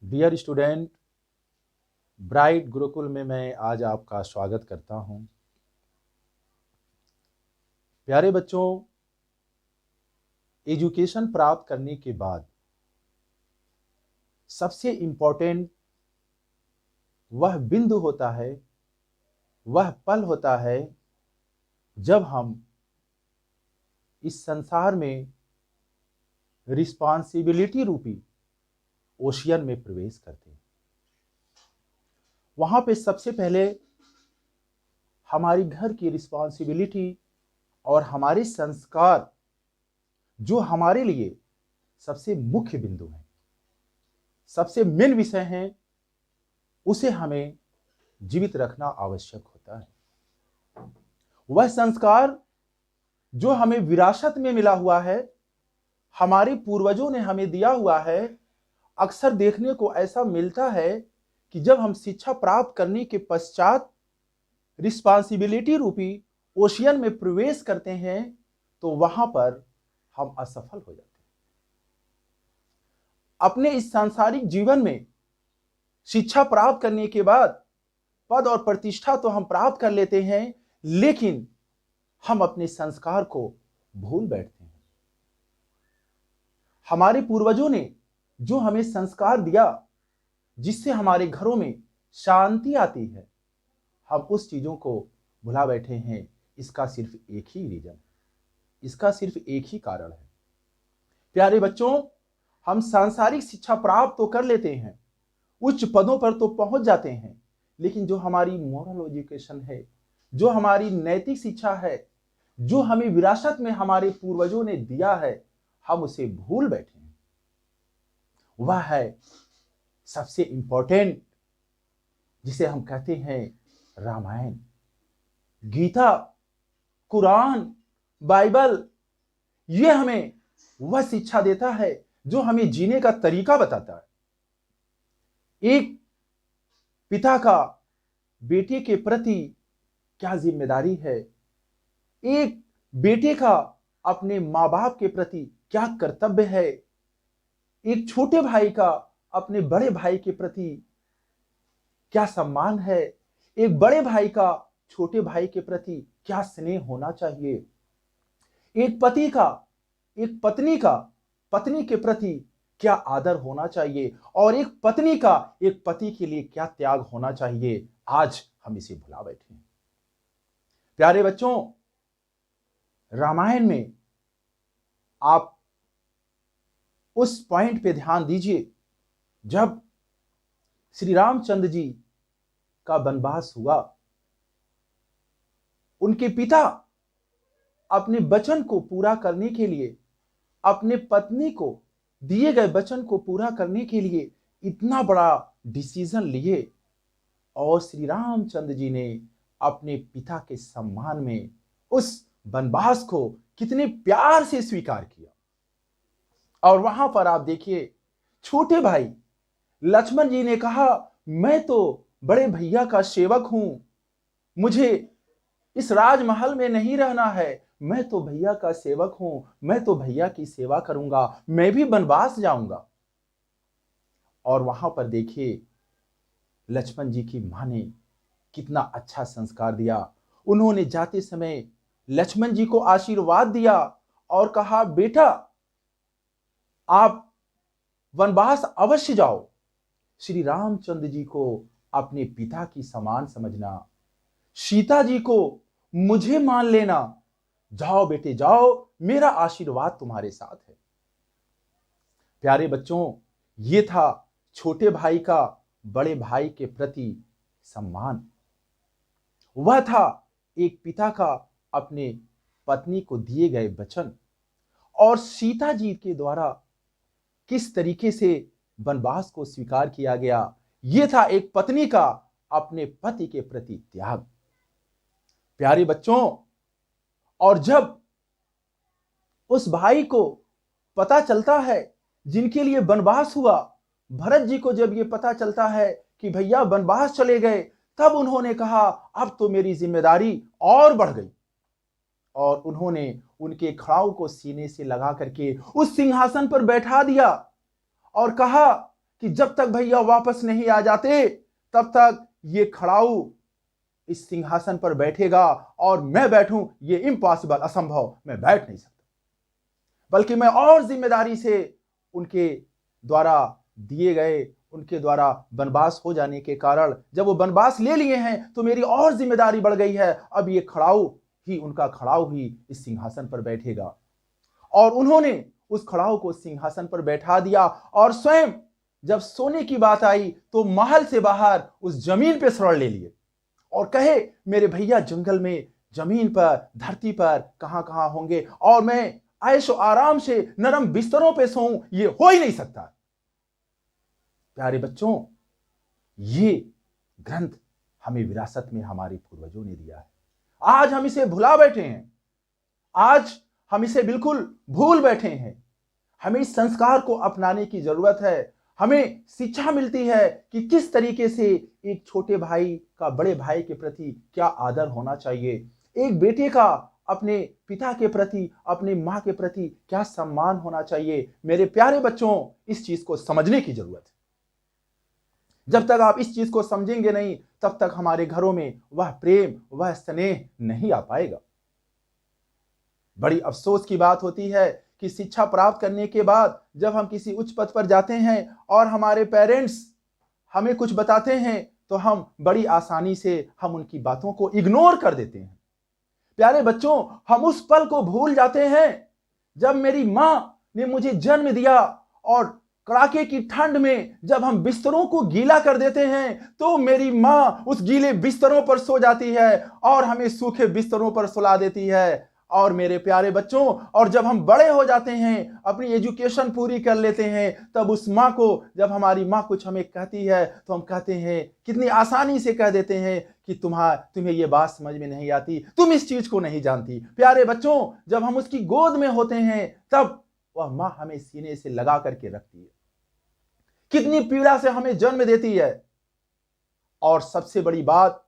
Dear student, bright Gurukul में मैं आज आपका स्वागत करता हूं। प्यारे बच्चों, एजुकेशन प्राप्त करने के बाद सबसे इम्पोर्टेंट वह बिंदु होता है, वह पल होता है जब हम इस संसार में रिस्पॉन्सिबिलिटी रूपी ओशियन में प्रवेश करते हैं। वहां पे सबसे पहले हमारी घर की रिस्पॉन्सिबिलिटी और हमारे संस्कार जो हमारे लिए सबसे मुख्य बिंदु है, सबसे मेन विषय है, उसे हमें जीवित रखना आवश्यक होता है। वह संस्कार जो हमें विरासत में मिला हुआ है, हमारे पूर्वजों ने हमें दिया हुआ है। अक्सर देखने को ऐसा मिलता है कि जब हम शिक्षा प्राप्त करने के पश्चात रिस्पॉन्सिबिलिटी रूपी ओशियन में प्रवेश करते हैं तो वहां पर हम असफल हो जाते हैं। अपने इस सांसारिक जीवन में शिक्षा प्राप्त करने के बाद पद और प्रतिष्ठा तो हम प्राप्त कर लेते हैं, लेकिन हम अपने संस्कार को भूल बैठते हैं। हमारे पूर्वजों ने जो हमें संस्कार दिया, जिससे हमारे घरों में शांति आती है, हम उस चीजों को भुला बैठे हैं। इसका सिर्फ एक ही रीजन, इसका सिर्फ एक ही कारण है। प्यारे बच्चों, हम सांसारिक शिक्षा प्राप्त तो कर लेते हैं, उच्च पदों पर तो पहुंच जाते हैं, लेकिन जो हमारी मोरल एजुकेशन है, जो हमारी नैतिक शिक्षा है, जो हमें विरासत में हमारे पूर्वजों ने दिया है, हम उसे भूल बैठे हैं। वह है सबसे इंपॉर्टेंट, जिसे हम कहते हैं रामायण, गीता, कुरान, बाइबल। यह हमें वह शिक्षा देता है जो हमें जीने का तरीका बताता है। एक पिता का बेटे के प्रति क्या जिम्मेदारी है, एक बेटे का अपने माँ बाप के प्रति क्या कर्तव्य है, एक छोटे भाई का अपने बड़े भाई के प्रति क्या सम्मान है, एक बड़े भाई का छोटे भाई के प्रति क्या स्नेह होना चाहिए, एक पति का एक पत्नी का पत्नी के प्रति क्या आदर होना चाहिए, और एक पत्नी का एक पति के लिए क्या त्याग होना चाहिए। आज हम इसे भुला बैठे हैं। प्यारे बच्चों, रामायण में आप उस पॉइंट पे ध्यान दीजिए जब श्री रामचंद्र जी का वनवास हुआ। उनके पिता अपने वचन को पूरा करने के लिए, अपने पत्नी को दिए गए वचन को पूरा करने के लिए इतना बड़ा डिसीजन लिए, और श्री रामचंद्र जी ने अपने पिता के सम्मान में उस वनवास को कितने प्यार से स्वीकार किया। और वहां पर आप देखिए, छोटे भाई लक्ष्मण जी ने कहा, मैं तो बड़े भैया का सेवक हूं, मुझे इस राजमहल में नहीं रहना है, मैं तो भैया का सेवक हूं, मैं तो भैया की सेवा करूंगा, मैं भी वनवास जाऊंगा। और वहां पर देखिए, लक्ष्मण जी की मां ने कितना अच्छा संस्कार दिया। उन्होंने जाते समय लक्ष्मण जी को आशीर्वाद दिया और कहा, बेटा आप वनवास अवश्य जाओ। श्री रामचंद्र जी को अपने पिता की समान समझना, सीता जी को मुझे मान लेना, जाओ बेटे जाओ, मेरा आशीर्वाद तुम्हारे साथ है। प्यारे बच्चों, ये था छोटे भाई का बड़े भाई के प्रति सम्मान। वह था एक पिता का अपने पत्नी को दिए गए वचन, और सीता जी के द्वारा किस तरीके से वनवास को स्वीकार किया गया। यह था एक पत्नी का अपने पति के प्रति त्याग। प्यारे बच्चों, और जब उस भाई को पता चलता है जिनके लिए वनवास हुआ, भरत जी को जब यह पता चलता है कि भैया वनवास चले गए, तब उन्होंने कहा, अब तो मेरी जिम्मेदारी और बढ़ गई। और उन्होंने उनके खड़ाऊ को सीने से लगा करके उस सिंहासन पर बैठा दिया और कहा कि जब तक भैया वापस नहीं आ जाते तब तक ये खड़ाऊ इस सिंहासन पर बैठेगा और मैं बैठूं, ये इम्पॉसिबल, असंभव, मैं बैठ नहीं सकता। बल्कि मैं और जिम्मेदारी से उनके द्वारा दिए गए, उनके द्वारा वनवास हो जाने के कारण जब वो वनवास ले लिए हैं तो मेरी और जिम्मेदारी बढ़ गई है। अब ये खड़ाऊ ही, उनका खड़ाऊ ही इस सिंहासन पर बैठेगा। और उन्होंने उस खड़ाऊ को सिंहासन पर बैठा दिया और स्वयं जब सोने की बात आई तो महल से बाहर उस जमीन पे शरण ले लिए और कहे मेरे भैया जंगल में, जमीन पर, धरती पर कहां कहां होंगे और मैं ऐशो आराम से नरम बिस्तरों पे सोऊं, ये हो ही नहीं सकता। प्यारे बच्चों, ये ग्रंथ हमें विरासत में हमारे पूर्वजों ने दिया है। आज हम इसे भुला बैठे हैं, आज हम इसे बिल्कुल भूल बैठे हैं। हमें इस संस्कार को अपनाने की जरूरत है। हमें शिक्षा मिलती है कि किस तरीके से एक छोटे भाई का बड़े भाई के प्रति क्या आदर होना चाहिए, एक बेटे का अपने पिता के प्रति, अपने मां के प्रति क्या सम्मान होना चाहिए। मेरे प्यारे बच्चों, इस चीज को समझने की जरूरत है। जब तक आप इस चीज को समझेंगे नहीं तब तक हमारे घरों में वह प्रेम, वह स्नेह नहीं आ पाएगा। बड़ी अफसोस की बात होती है कि शिक्षा प्राप्त करने के बाद जब हम किसी उच्च पद पर जाते हैं और हमारे पेरेंट्स हमें कुछ बताते हैं तो हम बड़ी आसानी से हम उनकी बातों को इग्नोर कर देते हैं। प्यारे बच्चों, हम उस पल को भूल जाते हैं जब मेरी मां ने मुझे जन्म दिया और कड़ाके की ठंड में जब हम बिस्तरों को गीला कर देते हैं तो मेरी मां उस गीले बिस्तरों पर सो जाती है और हमें सूखे बिस्तरों पर सुला देती है। और मेरे प्यारे बच्चों, और जब हम बड़े हो जाते हैं, अपनी एजुकेशन पूरी कर लेते हैं, तब उस माँ को, जब हमारी माँ कुछ हमें कहती है तो हम कहते हैं, कितनी आसानी से कह देते हैं कि तुम्हें ये बात समझ में नहीं आती, तुम इस चीज को नहीं जानती। प्यारे बच्चों, जब हम उसकी गोद में होते हैं तब वह माँ हमें सीने से लगा करके रखती है, कितनी पीड़ा से हमें जन्म देती है। और सबसे बड़ी बात,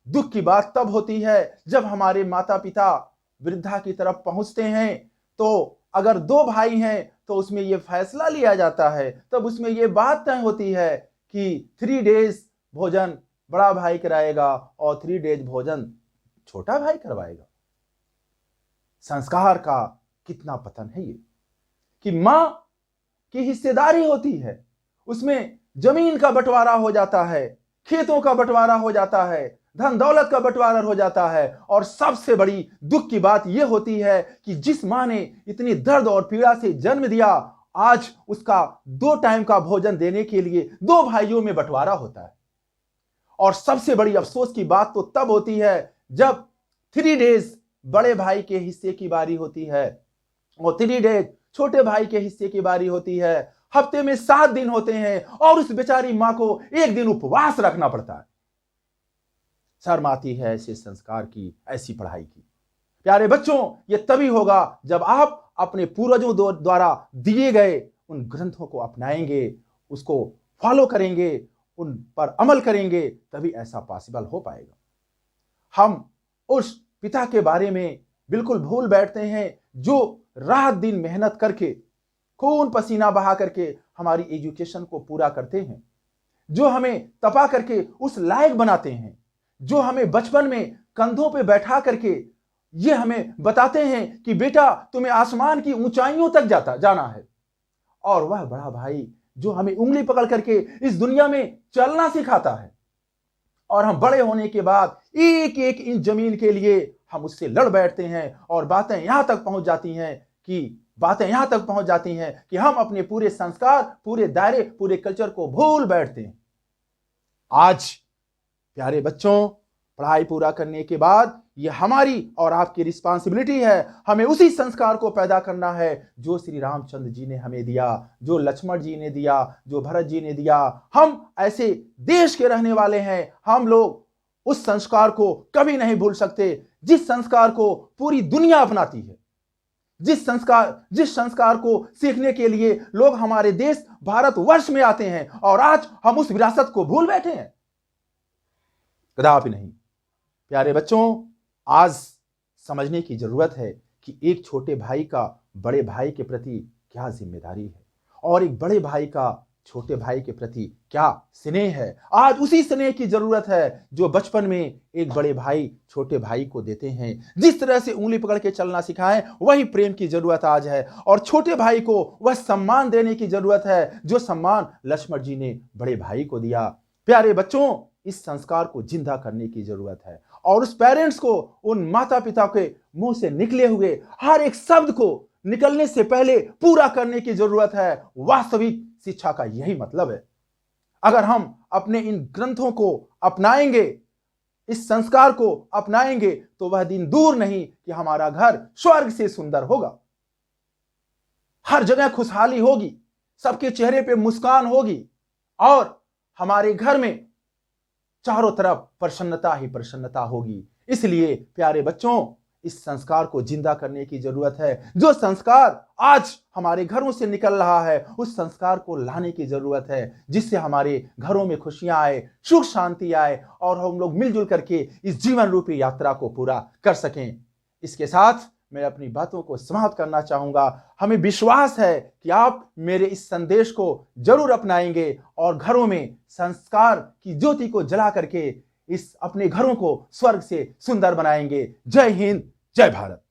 दुख की बात तब होती है जब हमारे माता पिता वृद्धा की तरफ पहुंचते हैं तो अगर 2 भाई हैं तो उसमें यह फैसला लिया जाता है, तब उसमें यह बात तय होती है कि 3 डेज भोजन बड़ा भाई कराएगा और 3 डेज भोजन छोटा भाई करवाएगा। संस्कार का कितना पतन है ये, कि मां की हिस्सेदारी होती है, उसमें जमीन का बंटवारा हो जाता है, खेतों का बंटवारा हो जाता है, धन दौलत का बंटवारा हो जाता है। और सबसे बड़ी दुख की बात यह होती है कि जिस मां ने इतनी दर्द और पीड़ा से जन्म दिया, आज उसका 2 टाइम का भोजन देने के लिए 2 भाइयों में बंटवारा होता है। और सबसे बड़ी अफसोस की बात तो तब होती है जब 3 डेज बड़े भाई के हिस्से की बारी होती है और 3 डेज छोटे भाई के हिस्से की बारी होती है। हफ्ते में 7 दिन होते हैं और उस बेचारी मां को 1 दिन उपवास रखना पड़ता है। शर्म आती है ऐसे संस्कार की, ऐसी पढ़ाई की। प्यारे बच्चों, ये तभी होगा जब आप अपने पूर्वजों द्वारा दिए गए उन ग्रंथों को अपनाएंगे, उसको फॉलो करेंगे, उन पर अमल करेंगे, तभी ऐसा पॉसिबल हो पाएगा। हम उस पिता के बारे में बिल्कुल भूल बैठते हैं जो रात दिन मेहनत करके, खून पसीना बहा करके हमारी एजुकेशन को पूरा करते हैं, जो हमें तपा करके उस लायक बनाते हैं, जो हमें बचपन में कंधों पे बैठा करके ये हमें बताते हैं कि बेटा तुम्हें आसमान की ऊंचाइयों तक जाना है। और वह बड़ा भाई जो हमें उंगली पकड़ करके इस दुनिया में चलना सिखाता है। और हम बड़े होने के बाद एक एक इंच जमीन के लिए हम उससे लड़ बैठते हैं और बातें यहां तक पहुंच जाती हैं कि हम अपने पूरे संस्कार, पूरे दायरे, पूरे कल्चर को भूल बैठते हैं। आज प्यारे बच्चों, पढ़ाई पूरा करने के बाद ये हमारी और आपकी रिस्पांसिबिलिटी है, हमें उसी संस्कार को पैदा करना है जो श्री रामचंद्र जी ने हमें दिया, जो लक्ष्मण जी ने दिया, जो भरत जी ने दिया। हम ऐसे देश के रहने वाले हैं, हम लोग उस संस्कार को कभी नहीं भूल सकते जिस संस्कार को पूरी दुनिया अपनाती है, जिस संस्कार को सीखने के लिए लोग हमारे देश भारतवर्ष में आते हैं। और आज हम उस विरासत को भूल बैठे हैं, कदापि नहीं। प्यारे बच्चों, आज समझने की जरूरत है कि एक छोटे भाई का बड़े भाई के प्रति क्या जिम्मेदारी है और एक बड़े भाई का छोटे भाई के प्रति क्या स्नेह है। आज उसी स्नेह की जरूरत है जो बचपन में एक बड़े भाई छोटे भाई को देते हैं। जिस तरह से उंगली पकड़ के चलना सिखाएं, वही प्रेम की जरूरत आज है। और छोटे भाई को वह सम्मान देने की जरूरत है जो सम्मान लक्ष्मण जी ने बड़े भाई को दिया। प्यारे बच्चों, इस संस्कार को जिंदा करने की जरूरत है और उस पेरेंट्स को, उन माता पिता के मुंह से निकले हुए हर एक शब्द को निकलने से पहले पूरा करने की जरूरत है। वास्तविक शिक्षा का यही मतलब है। अगर हम अपने इन ग्रंथों को अपनाएंगे, इस संस्कार को अपनाएंगे, तो वह दिन दूर नहीं कि हमारा घर स्वर्ग से सुंदर होगा। हर जगह खुशहाली होगी, सबके चेहरे पे मुस्कान होगी और हमारे घर में चारों तरफ प्रसन्नता ही प्रसन्नता होगी। इसलिए प्यारे बच्चों, इस संस्कार को जिंदा करने की जरूरत है। जो संस्कार आज हमारे घरों से निकल रहा है, उस संस्कार को लाने की जरूरत है, जिससे हमारे घरों में खुशियां आए, सुख शांति आए और हम लोग मिलजुल करके इस जीवन रूपी यात्रा को पूरा कर सकें। इसके साथ मैं अपनी बातों को समाप्त करना चाहूंगा। हमें विश्वास है कि आप मेरे इस संदेश को जरूर अपनाएंगे और घरों में संस्कार की ज्योति को जला करके इस अपने घरों को स्वर्ग से सुंदर बनाएंगे। जय हिंद, जय भारत।